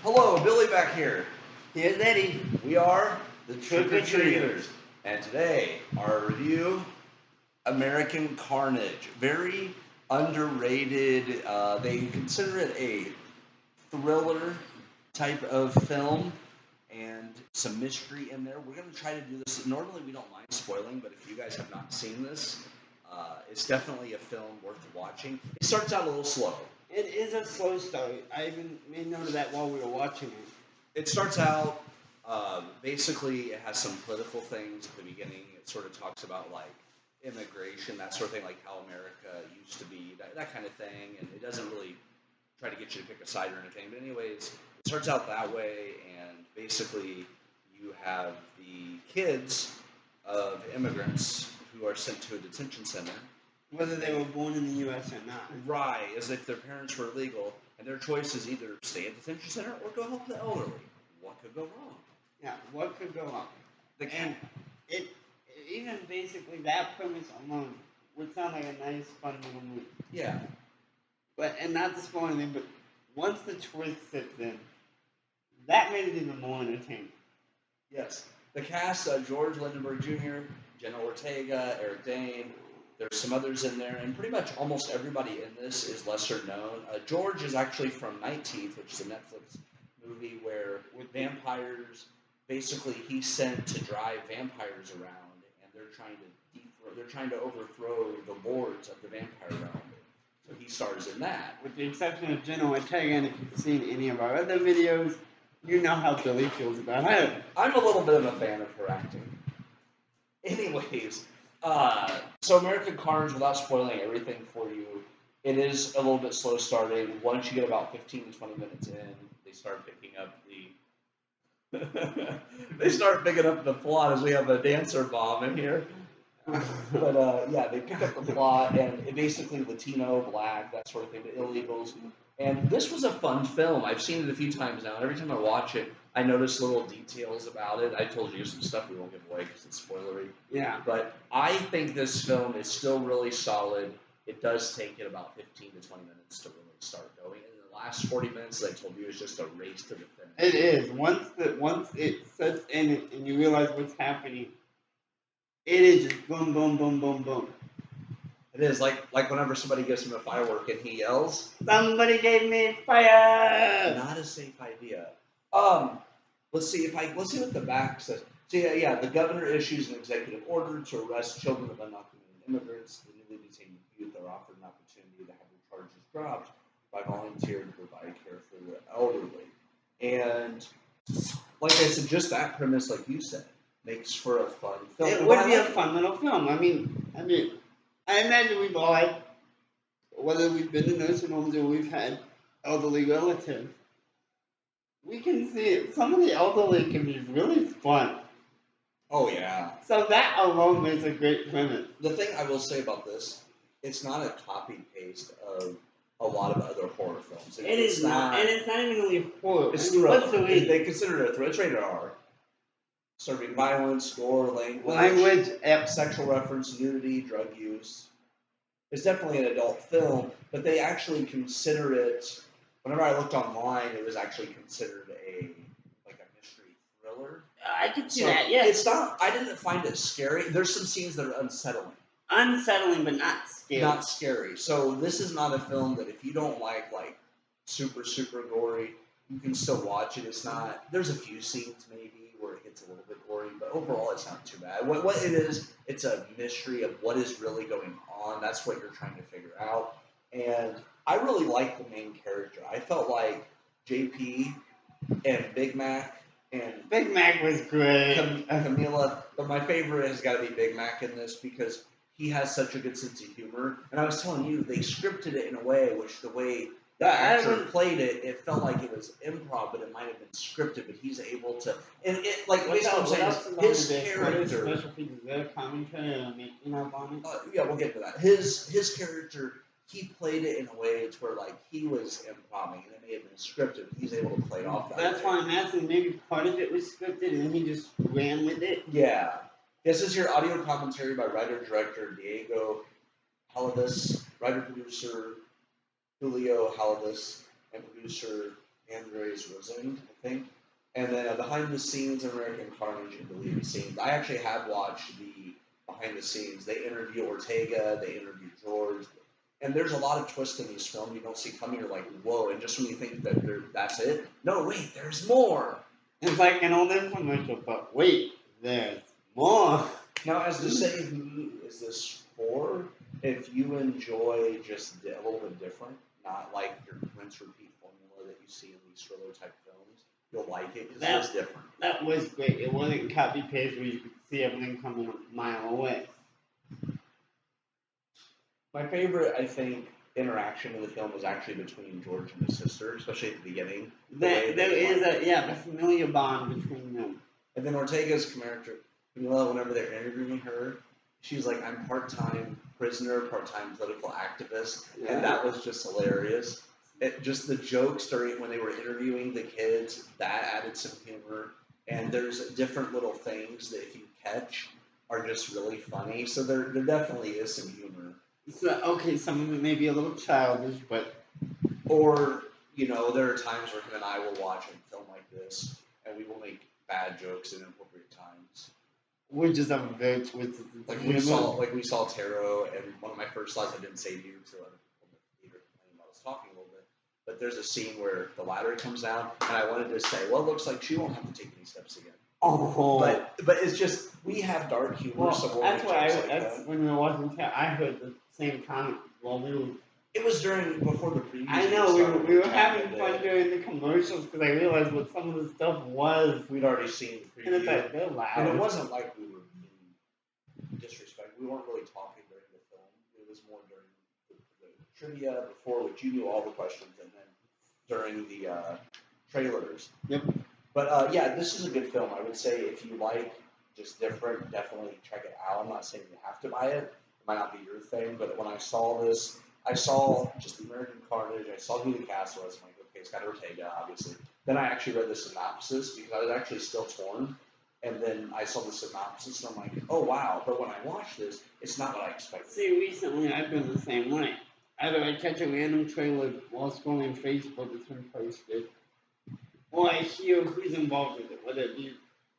Hello, Billy back here. Here's Eddie. We are the Trick or Trick-or-treaters. Treaters, and today our review: American Carnage. Very underrated. They consider it a thriller type of film, and some mystery in there. We're going to try to do this. Normally, we don't mind spoiling, but if you guys have not seen this, it's definitely a film worth watching. It starts out a little slow. It is a slow start. I even made note of that while we were watching it. It starts out basically, it has some political things at the beginning. It sort of talks about like immigration, that sort of thing, like how America used to be, that kind of thing. And it doesn't really try to get you to pick a side or anything. But anyways, it starts out that way, and basically you have the kids of immigrants who are sent to a detention center. Whether they were born in the U.S. or not. Right, as if their parents were illegal, and their choice is either stay at the detention center or go help the elderly. What could go wrong? Yeah, what could go wrong? The And it even basically that premise alone would sound like a nice, fun little movie. Yeah. And not to spoil anything, but once the twist sits in, that made it even more entertaining. Yes. The cast: George Lindenberg Jr., Jenna Ortega, Eric Dane. There's some others in there, and pretty much almost everybody in this is lesser known. George is actually from Night Teeth, which is a Netflix movie where with vampires, basically he's sent to drive vampires around, and they're trying to overthrow the lords of the vampire realm. So he stars in that. With the exception of Jenna Ortega, and if you've seen any of our other videos, you know how Billy feels about her. I'm a little bit of a fan of her acting. Anyways, so American Carnage, without spoiling everything for you, it is a little bit slow starting. Once you get about 15 to 20 minutes in, they start picking up the they start picking up the plot as we have a dancer bomb in here. But yeah, they pick up the plot, and it basically Latino, black, that sort of thing, the illegals. And this was a fun film. I've seen it a few times now, and every time I watch it, I notice little details about it. I told you some stuff we won't give away because it's spoilery. Yeah. But I think this film is still really solid. It does take it about 15 to 20 minutes to really start going. And the last 40 minutes, as I told you, is just a race to the finish. It is. Once it sets in and you realize what's happening, it is just boom, boom, boom, boom, boom. It is like whenever somebody gives him a firework and he yells, "Somebody gave me fire!" not a safe idea. Let's see what the back says. So yeah, the governor issues an executive order to arrest children of undocumented immigrants. The newly detained youth are offered an opportunity to have their charges dropped by volunteering to provide care for the elderly. And like I said, just that premise, like you said, makes for a fun film. It would be a fun little film. I imagine we've all had, whether we've been in nursing homes or we've had elderly relatives. We can see it. Some of the elderly can be really fun. Oh yeah. So that alone is a great premise. The thing I will say about this, it's not a copy paste of a lot of other horror films. It is not, and it's not even really horror. It's what's the rating? They consider it a thriller. It's rated R. Serving violence, gore, language, sexual reference, nudity, drug use. It's definitely an adult film, but they actually consider it. Whenever I looked online, it was actually considered a mystery thriller. I could see that. Yeah, it's not. I didn't find it scary. There's some scenes that are unsettling. Unsettling, but not scary. Not scary. So this is not a film that if you don't like super gory, you can still watch it. It's not. There's a few scenes maybe where it gets a little bit gory, but overall it's not too bad. What it is, it's a mystery of what is really going on. That's what you're trying to figure out. And I really like the main character. I felt like JP and Big Mac. And Big Mac was great. Camila, but my favorite has got to be Big Mac in this because he has such a good sense of humor. And I was telling you, they scripted it in a way which the way the actor played it, it felt like it was improv, but it might have been scripted. But he's able to, and it like basically I'm saying his character. Special features, is there a commentary on making up on it? Yeah, we'll get to that. His character, he played it in a way to where like he was improvising, and it may have been scripted. But he's able to play it off. That's why I'm asking. Maybe part of it was scripted, and then he just ran with it. Yeah. This is your audio commentary by writer-director Diego Halavis, writer-producer Julio Halavis, and producer Andres Rosalind, I think. And then behind the scenes, American Carnage and deleted scenes. I actually have watched the behind the scenes. They interview Ortega, they interview George, and there's a lot of twists in these films you don't see coming. You're like, whoa! And just when you think that that's it, no, wait, there's more. It's like an old infomercial, but wait, there's more. Now, as to say, who is this for? If you enjoy just a little bit different, not like your rinse repeat formula that you see in these thriller type films, you'll like it because it is different. That was great. It wasn't copy paste where you could see everything coming a mile away. My favorite, I think, interaction in the film was actually between George and his sister, especially at the beginning. There is a familiar bond between them. And then Ortega's character, whenever they're interviewing her, she's like, I'm part-time prisoner, part-time political activist, and that was just hilarious. Just the jokes during when they were interviewing the kids, that added some humor. And there's different little things that if you catch are just really funny. So there definitely is some humor. So, okay, some of it may be a little childish, but... Or, there are times where him and I will watch a film like this, and we will make bad jokes at inappropriate times. We just have a very twisted... Like we saw Tarot, and one of my first slides I didn't say to you, so I was talking a little bit. But there's a scene where the ladder comes down, and I wanted to say, well, it looks like she won't have to take any steps again. Oh. But it's just, we have dark humor. Well, so that's why when we were watching Tarot, I heard the same comment while we were... It was before the previews. I know, we were having fun during the commercials because I realized what some of the stuff was. We'd already seen the preview. And it's like, they're loud. And it wasn't like we were being disrespectful. We weren't really talking during the film. It was more during the trivia before, which you knew all the questions, and then during the trailers. Yep. But yeah, this is a good film. I would say if you like just different, definitely check it out. I'm not saying you have to buy it. It might not be your thing, but when I saw this, I saw just American Carnage. I saw who the cast was. I'm like, okay, it's got Ortega, obviously. Then I actually read the synopsis because I was actually still torn. And then I saw the synopsis, and I'm like, oh, wow. But when I watched this, it's not what I expected. See, recently I've been the same way. Either I catch a random trailer while scrolling Facebook that's been posted, or I hear who's involved with it, whether it be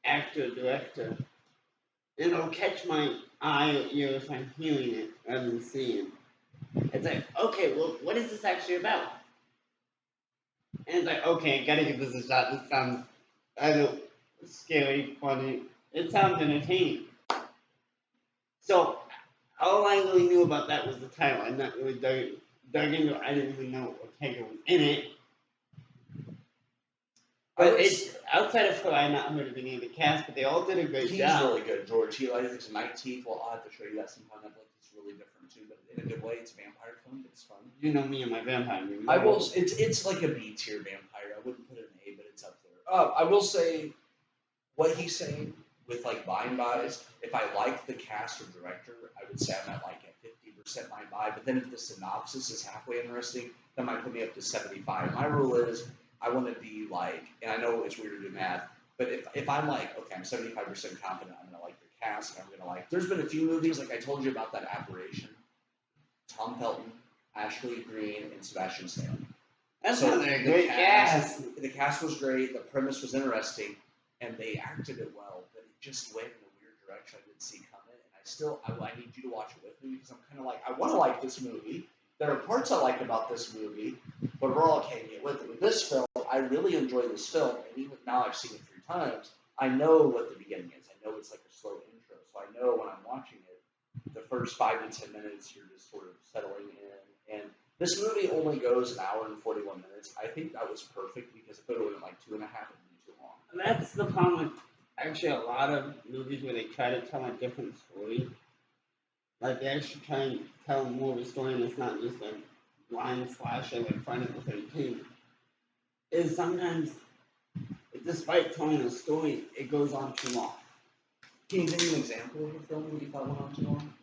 actor, director, and it'll catch my eye or ear if I'm hearing it rather than seeing. It's like, okay, well, what is this actually about? And it's like, okay, gotta give this a shot. This sounds, I don't, scary, funny. It sounds entertaining. So, all I really knew about that was the title. I not really dug into it. I didn't even know Ortega was in it. But it's outside of her, I not heard of any of the cast, but they all did a great job. He's really good, George. I think it's 19th. Well, I'll have to show you that sometime. I think it's really different too, but in a good way. It's a vampire film. It's fun. You know me and my vampire movie. I will. It's like a B tier vampire. I wouldn't put it an A, but it's up there. I will say what he's saying with like buying buys. If I like the cast or director, I would say I'm at like a 50% my buy. But then if the synopsis is halfway interesting, that might put me up to 75. My rule is I want to be like, and I know it's weird to do math, but if I'm like, okay, I'm 75% confident I'm going to like the cast, and I'm going to like, there's been a few movies, like I told you about that Apparition, Tom Felton, Ashley Greene, and Sebastian Stan. That's not a great cast. The cast was great, the premise was interesting, and they acted it well, but it just went in a weird direction I didn't see coming, and I need you to watch it with me, because I'm kind of like, I want to like this movie. There are parts I like about this movie, but overall I can't get with it. With this film, I really enjoy this film, and even now I've seen it 3 times, I know what the beginning is. I know it's like a slow intro, so I know when I'm watching it, the first 5 to 10 minutes, you're just sort of settling in. And this movie only goes 1 hour and 41 minutes. I think that was perfect, because if it would have been like 2.5, it would be too long. And that's the problem with actually a lot of movies where they try to tell a different story. Like, they actually try and tell more of a story, and it's not just a line slasher like Friday the 13th. Is sometimes, despite telling a story, it goes on too long. Can you give me an example of a film that you thought went on too long?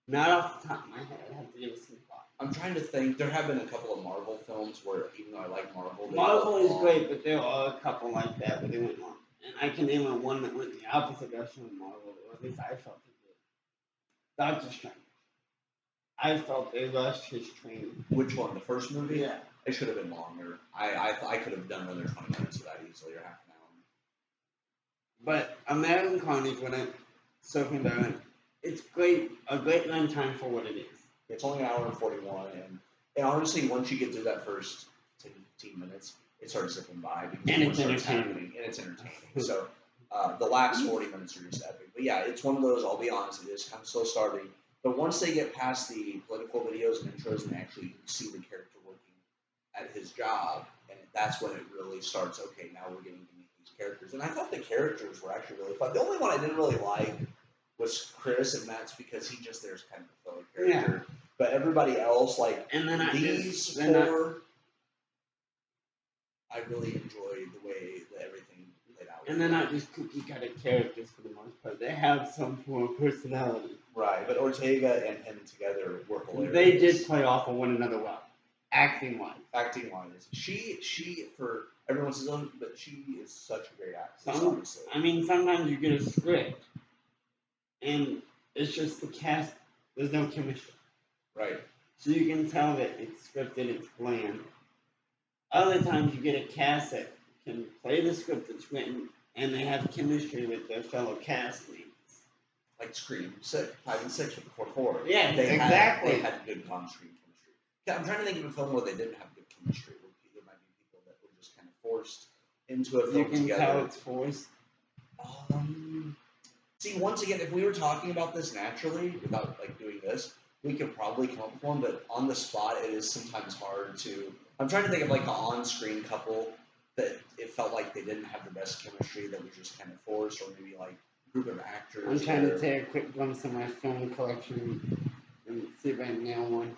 Not off the top of my head. I have to give it some thought. I'm trying to think. There have been a couple of Marvel films where, even though I like Marvel, Marvel is great, but there are a couple like that where they went long. And I can name one that went the opposite direction of Marvel, or at least I felt it did. Doctor Strange. I felt they rushed his training. Which one? The first movie? Yeah. It should have been longer. I could have done another 20 minutes of that easily, or half an hour. But American Carnage, when I'm surfing about it, it's a great runtime for what it is. It's only an hour and 41, and honestly, once you get through that first 10, 15 minutes, it starts zipping by because And more it's starts entertaining. happening, and it's entertaining. So the last 40 minutes are just epic. But yeah, it's one of those. I'll be honest, it is kind of slow starting. But once they get past the political videos and intros and actually see the character working at his job, and that's when it really starts. Okay, now we're getting to meet these characters, and I thought the characters were actually really fun. The only one I didn't really like was Chris, and that's because he just there's kind of a filler character. Yeah. But everybody else, like And then these four, I really enjoyed the way that everything played out. And they're not just cookie cutter characters for the most part. They have some form of personality. Right, but Ortega and him together were hilarious. They did play off of one another well, acting wise. Acting wise, she for everyone says, but she is such a great actress. Honestly, I mean, sometimes you get a script, and it's just the cast. There's no chemistry. Right. So you can tell that it's scripted, it's bland. Other times you get a cast that can play the script that's written, and they have chemistry with their fellow castmates. Like Scream 5 and 6 with the 4. Yeah, they exactly. Had good on-screen chemistry. Yeah, I'm trying to think of a film where they didn't have good chemistry. Where there might be people that were just kind of forced into a film together. You can tell it's forced. See, once again, if we were talking about this naturally, without like doing this, we could probably come up with one. But on the spot, it is sometimes hard to. I'm trying to think of like an on-screen couple that it felt like they didn't have the best chemistry, that was just kind of forced, or maybe like a group of actors. I'm trying to take a quick glimpse of my film collection and see if I can nail one.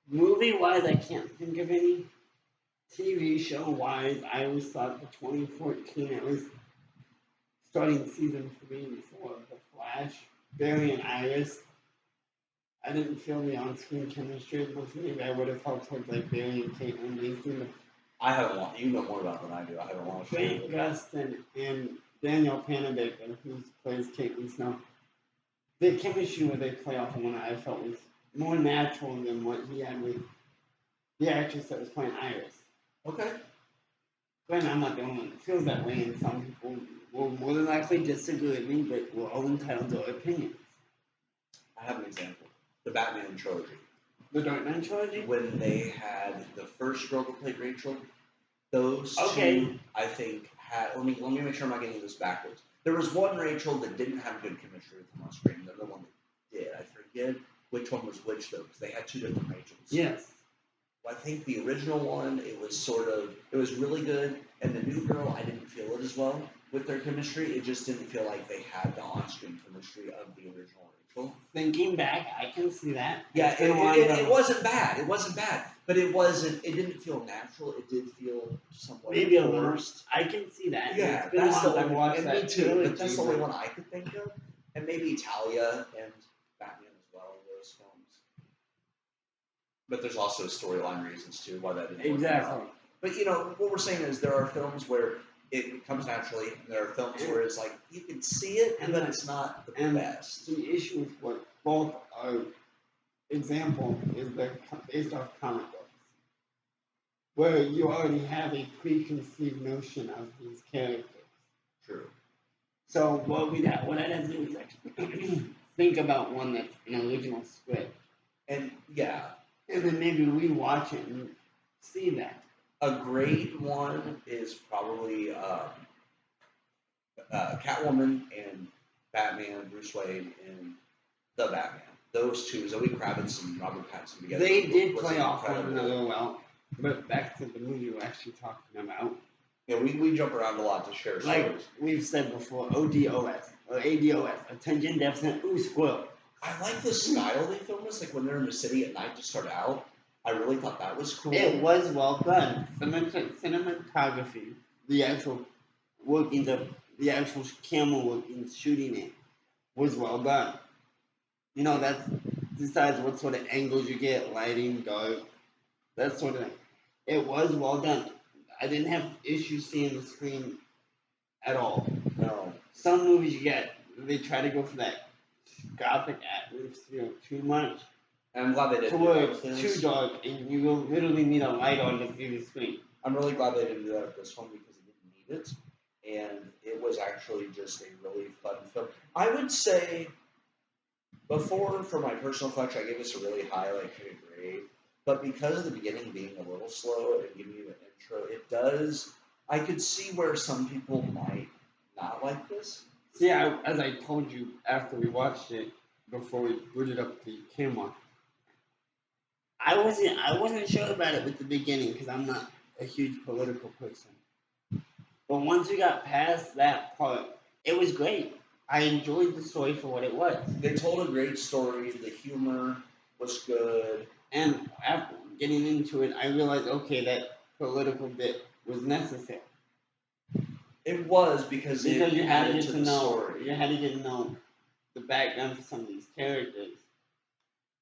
Movie-wise, I can't think of any. TV show-wise, I always thought the 2014, it was starting season 3 and 4 of The Flash, Barry and Iris. I didn't feel the on-screen chemistry as much. Maybe I would have felt towards like Barry and Caitlin. I haven't watched. You know more about it than I do. I haven't watched. Grant Gustin and Daniel Panabaker, who plays Caitlin Snow. The chemistry where they play off of one I felt was more natural than what he had with the actress that was playing Iris. Okay. But I'm not the only one that feels that way, and some people will more than likely disagree with me, but we're all entitled to our opinions. I have an example. The Batman trilogy. The Dark Knight trilogy? When they had the first girl that played Rachel, those two, I think, had... Let me make sure I'm not getting this backwards. There was one Rachel that didn't have good chemistry with him on screen. The other one that did. I forget which one was which, though, because they had two different Rachels. Yes. I think the original one, it was really good, and the new girl, I didn't feel it as well with their chemistry. It just didn't feel like they had the on-screen chemistry of the original Rachel. Thinking back, I can see that. Yeah, it wasn't bad. It wasn't bad, but it didn't feel natural. It did feel somewhat maybe a little little. I can see that. Yeah, it's been that's the only one. And me too. But that's the only one I could think of, and maybe Talia and Batman as well in those films. But there's also storyline reasons too why that didn't work out. But what we're saying is there are films where it comes naturally, and there are films where it's like you can see it, and then it's not the best. The issue with what both are example is they're based off comic books, where you already have a preconceived notion of these characters. True. So what I'd have to do is actually think about one that's an original script. And yeah. And then maybe rewatch it and see that. A great one is probably Catwoman and Batman, Bruce Wayne, and the Batman. Those two, Zoe Kravitz and Robert Pattinson together. They did play off one another well. But back to the movie we're actually talking about. Yeah, we jump around a lot to share stories. Like we've said before, ODOS or ADOS, attention deficit squirrel. I like the style they film this, like when they're in the city at night to start out. I really thought that was cool. It was well done. Cinematography, the actual workings of the actual camera workings, shooting it, was well done. That's besides what sort of angles you get, lighting, dark, that sort of thing. It was well done. I didn't have issues seeing the screen at all. No. Some movies they try to go for that graphic atmosphere too much. And I'm glad they to didn't do where that with it's this. too dark and you will literally need a light on to see the screen. I'm really glad they didn't do that with this one because it didn't need it. And it was actually just a really fun film. I would say before, for my personal collection, I gave this a really high, like, kind of grade. But because of the beginning being a little slow and giving you an intro, it does. I could see where some people might not like this. See, as I told you after we watched it, before we booted up the camera, I wasn't sure about it with the beginning because I'm not a huge political person. But once we got past that part, it was great. I enjoyed the story for what it was. They told a great story. The humor was good. And after getting into it, I realized, okay, that political bit was necessary. It was because Because it you had to added get to to the know, story. you had to get to know the background for some of these characters.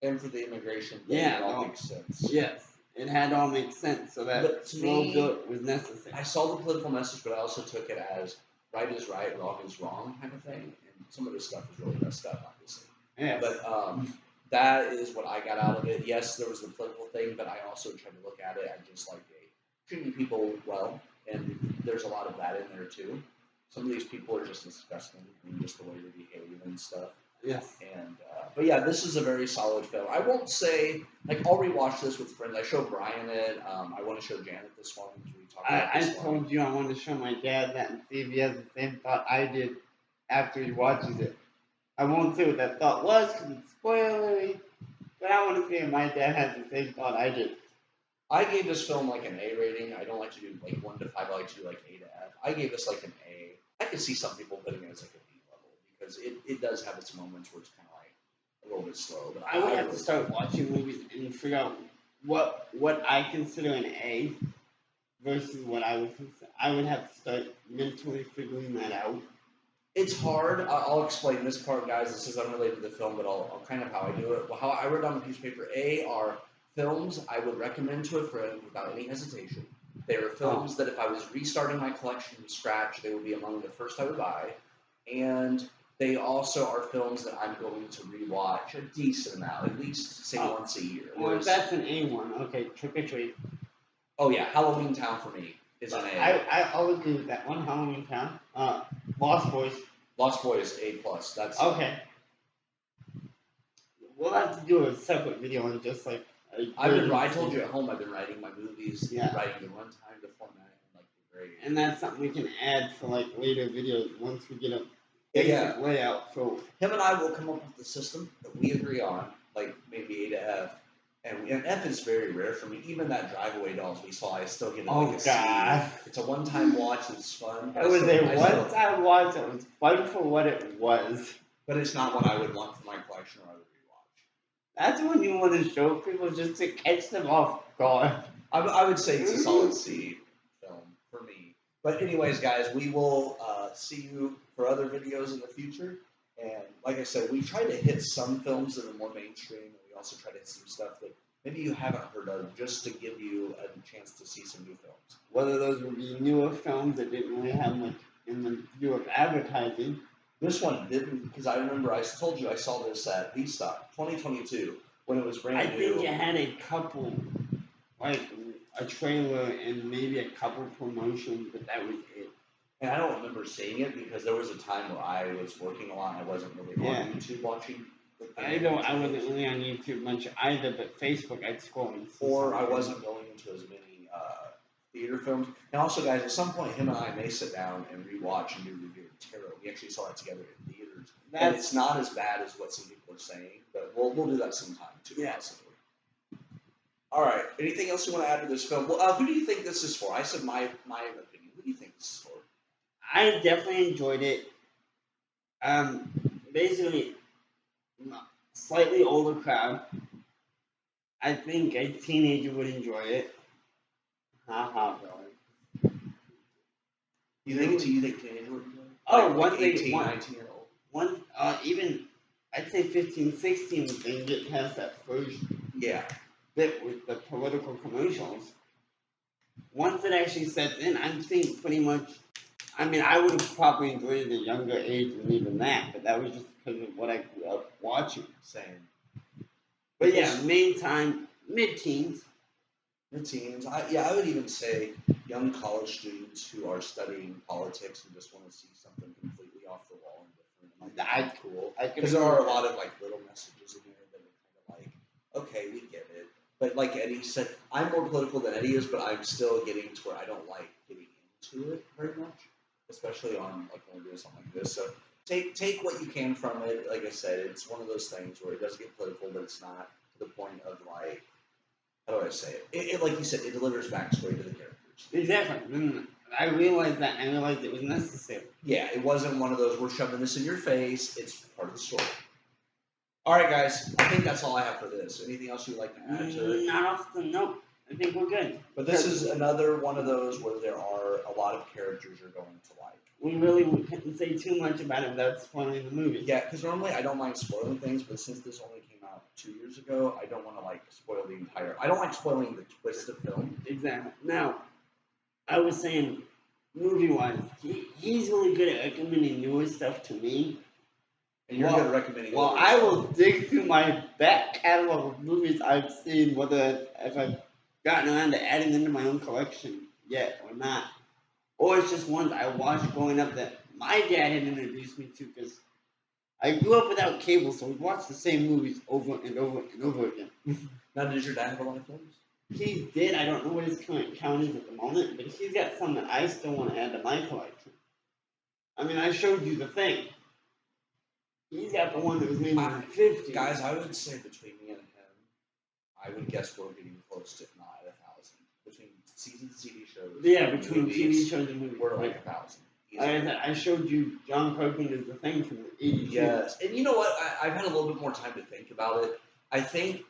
And for the immigration thing, Yeah, it all no. makes sense. Yes, it had to all make sense, so But that to slow me, build was necessary. I saw the political message, but I also took it as right is right, wrong is wrong kind of thing. And some of this stuff is really messed up, obviously. Yes. But that is what I got out of it. Yes, there was the political thing, but I also tried to look at it as just like a treating people well, and there's a lot of that in there too. Some of these people are just disgusting, and just the way they behave and stuff. Yes. And but yeah, this is a very solid film. I won't say like I'll rewatch this with friends. I showed Brian it. I want to show Janet this one because we talked about I this one. told you I wanted to show my dad that and see if he has the same thought I did after he watches it. I won't say what that thought was because it's spoilery, but I want to see if my dad has the same thought I did. I gave this film like an A rating. I don't like to do like 1 to 5. I like to do like A to F. I gave this like an A. I could see some people putting it as like a B level because it does have its moments where it's kind of like a little bit slow. But I would have really to start watching movies and figure out what I consider an A versus what I would consider. I would have to start mentally figuring that out. It's hard. I'll explain this part, guys. This is unrelated to the film, but I'll kind of how I do it. Well, how I wrote down the piece of paper. A are films I would recommend to a friend without any hesitation. They are films that if I was restarting my collection from scratch, they would be among the first I would buy. And they also are films that I'm going to rewatch a decent amount, at least say once a year. Well, if that's an A1, okay, Trick or Treat. Oh yeah, Halloween Town for me is an A. I'll agree with that one. Halloween Town. Lost Boys. Lost Boys A plus. That's okay. We'll have to do a separate video on just like. I told you at home I've been writing my movies, writing the runtime, the format, and like the grade. And that's something we can add for like later videos once we get a basic layout. So him and I will come up with the system that we agree on, like maybe A to F. And F is very rare for me. Even that Drive Away Dolls we saw, I still give it like a C. It's a one-time watch. It's fun. It was a one-time watch. It was fun for what it was. But it's not one I would want for my collection or I would rewatch. That's when you want to show people just to catch them off guard. I would say it's a solid C film for me. But anyways, guys, we will see you for other videos in the future. And like I said, we try to hit some films that are more mainstream, and we also try to hit some stuff that maybe you haven't heard of, just to give you a chance to see some new films. Whether those would be newer films that didn't really have much in the view of advertising. This one didn't, because I remember I told you I saw this at V-Stop 2022 when it was brand new. I think it had a couple, like a trailer and maybe a couple promotions, but that was it. And I don't remember seeing it because there was a time where I was working a lot and I wasn't really on YouTube watching. I wasn't really on YouTube much either, but Facebook I'd scroll and see. Or I wasn't going into as many theater films. And also, guys, at some point, him and I may sit down and rewatch and do a review of Tarot. We actually saw that together in theaters. And it's not as bad as what some people are saying, but we'll do that sometime too. Yeah. Possibly. All right. Anything else you want to add to this film? Well, who do you think this is for? I said my opinion. Who do you think this is for? I definitely enjoyed it. Basically, slightly older crowd. I think a teenager would enjoy it. Haha, bro. You think teenager would enjoy it? Oh, like 18, 19-year-old. Even I'd say 15, 16 and get past that first bit with the political commercials. Once it actually sets in, I think pretty much. I mean, I would have probably enjoyed it at a younger age than even that, but that was just because of what I grew up watching. Same. But yeah, main time, mid-teens. Mid-teens. I would even say young college students who are studying politics and just want to see something completely off the wall and different. It might be kind of cool. Because there are a lot of like little messages in there that are kind of like, okay, we get it. But like Eddie said, I'm more political than Eddie is, but I'm still getting to where I don't like getting into it very much, especially on like when we're doing something like this. So take what you can from it. Like I said, it's one of those things where it does get political, but it's not to the point of like, how do I say it? It like you said, it delivers backstory to the characters. Exactly. I realized that. I realized it was necessary. Yeah, it wasn't one of those we're shoving this in your face. It's part of the story. All right, guys. I think that's all I have for this. Anything else you'd like to add to it? Not off the nope. I think we're good. But this is another one of those where there are a lot of characters you're going to like. We really couldn't say too much about it without spoiling the movie. Yeah, because normally I don't mind spoiling things, but since this only came out 2 years ago, I don't want to like spoil the entire. I don't like spoiling the twist of film. Exactly. Now, I was saying, movie-wise, he's really good at recommending newer stuff to me. And you're good at recommending. Well, I will dig through my back catalog of movies I've seen, whether if I've gotten around to adding into my own collection yet or not. Or it's just ones I watched growing up that my dad had introduced me to, because I grew up without cable, so we watched the same movies over and over and over again. Now, does your dad have a lot of films? He did. I don't know what his current count is at the moment, but he's got some that I still want to add to my collection. I mean, I showed you The Thing. He's got the one that was made in the 50s. Guys, I would say between me and him, I would guess we're getting close to, if not 1,000. Between seasons, TV shows. Yeah, between TV shows and movies. We're like 1,000. I showed you John Carpenter's The Thing from the 80s. Yes, and you know what? I've had a little bit more time to think about it. I think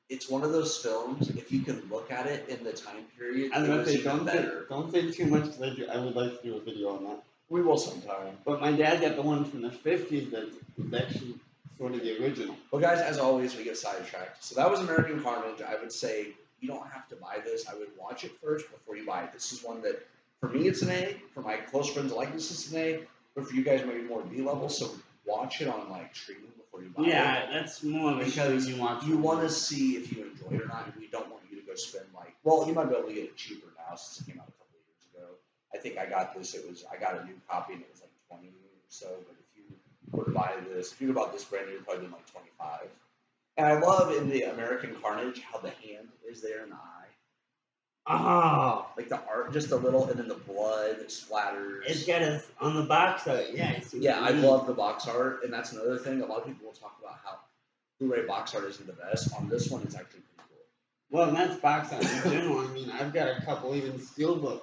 it's one of those films, if you can look at it in the time period, I was going to say, better. Don't say too much, because I would like to do a video on that. We will sometime. But my dad got the one from the 50s that was actually sort of the original. Well, guys, as always, we get sidetracked. So that was American Carnage. I would say you don't have to buy this. I would watch it first before you buy it. This is one that, for me, it's an A. For my close friends like this, it's an A. But for you guys, maybe more B level. So watch it on like streaming before you buy it. Yeah, that's more of a because you watch. You want to see if you enjoy it or not. And we don't want you to go spend like. Well, you might be able to get it cheaper now since it came out a couple of years ago. I think I got this. I got a new copy and it was like 20 or so. But if you were to buy this, if you bought this brand new, you're probably doing like 25. And I love in the American Carnage how the hand is there in the eye. Oh, like the art, just a little, and then the blood splatters. It's got us on the box art. Yeah, I love the box art, and that's another thing. A lot of people will talk about how Blu-ray box art isn't the best. On this one, it's actually pretty cool. Well, and that's box art in general. I mean, I've got a couple even steelbooks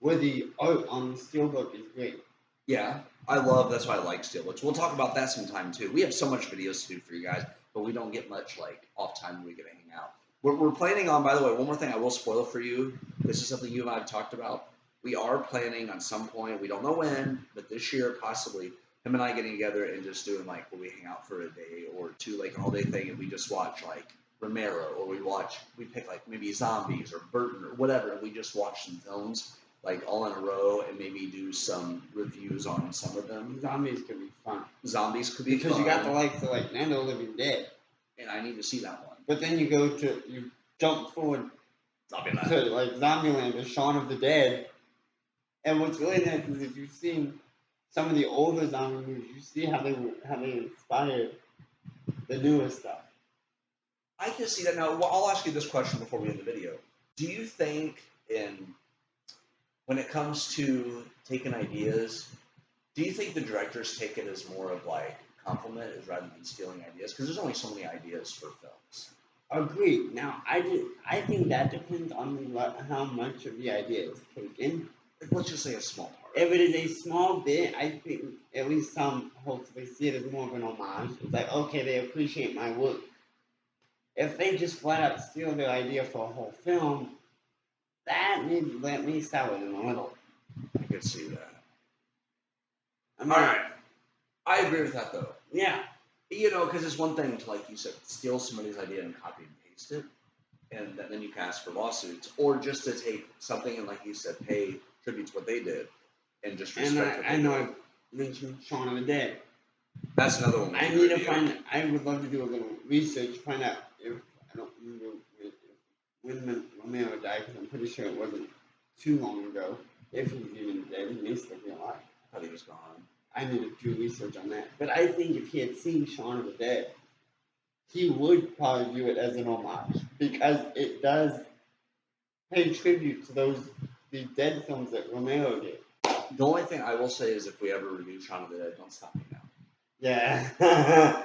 where the art on the steelbook is great. Yeah, I love. That's why I like steelbooks. We'll talk about that sometime too. We have so much videos to do for you guys, but we don't get much like off time when we get to hang out. We're planning on, by the way, one more thing I will spoil for you. This is something you and I have talked about. We are planning on some point, we don't know when, but this year possibly, him and I getting together and just doing like where we hang out for a day or two, like an all day thing, and we just watch like Romero, or we pick like maybe Zombies or Burton or whatever, and we just watch some films like all in a row and maybe do some reviews on some of them. Zombies could be fun. Zombies could be because fun. You got the likes of like Night of the Living Dead. And I need to see that one. But then you jump forward Zombieland. to like Zombieland or Shaun of the Dead. And what's really nice is if you've seen some of the older zombie movies, you see how they inspired the newer stuff. I can see that now. Well, I'll ask you this question before we end the video. Do you think when it comes to taking ideas, do you think the directors take it as more of like compliment as rather than stealing ideas? Because there's only so many ideas for films. Agreed. Now, I think that depends on how much of the idea is taken. Let's just say a small part. If it is a small bit, I think at least some hopefully see it as more of an homage. It's like, okay, they appreciate my work. If they just flat out steal their idea for a whole film, that maybe let me sour them a little. I could see that. I mean, all right. I agree with that, though. Yeah. You know, because it's one thing to, like you said, steal somebody's idea and copy and paste it, and then you can ask for lawsuits, or just to take something and, like you said, pay tribute to what they did, and just respect what they did. I know I mentioned Shaun of the Dead. That's another one. I need to find. I would love to do a little research, find out if I don't remember when Romeo died, because I'm pretty sure it wasn't too long ago. If he's even dead, he may still be alive. I thought he was gone. I need to do research on that. But I think if he had seen Shaun of the Dead, he would probably view it as an homage, because it does pay tribute to the dead films that Romeo did. The only thing I will say is if we ever review Shaun of the Dead, don't stop me now. Yeah.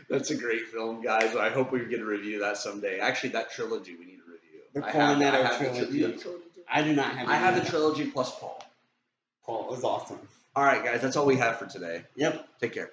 That's a great film, guys. I hope we get to review that someday. Actually, that trilogy we need to review. The I have Cornetto the trilogy. you have the trilogy too? I do not have. I have the trilogy plus Paul. Paul is awesome. All right, guys. That's all we have for today. Yep. Take care.